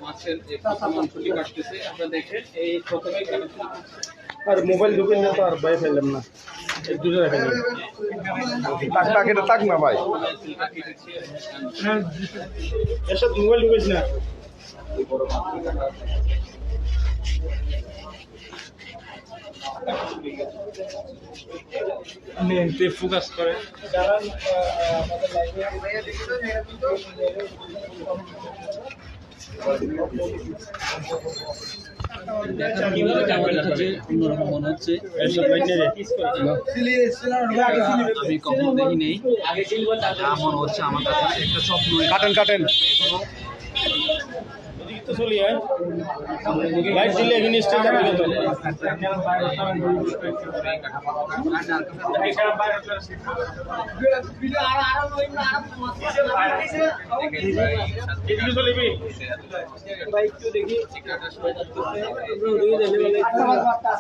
মাছের যে প্রথম অংশটি কাটতেছে আপনারা দেখেন এই প্রথমেই কাটছে আর মোবাইল ঢুকেন না তো আর ভাই ফেললাম না দূরে রাখেন তাক তাক এটা তাক না ভাই এসব মোবাইল ঢুকেছ না নেনতে ফোকাস করে যারা অন্যরকম মনে হচ্ছে আমি কখনো দেখি নেই মনে হচ্ছে আমার কাছে একটা স্বপ্ন কাটেন কাটেন চলি লাইট দিলে এখানে স্টেজ থাকবে তো দেখি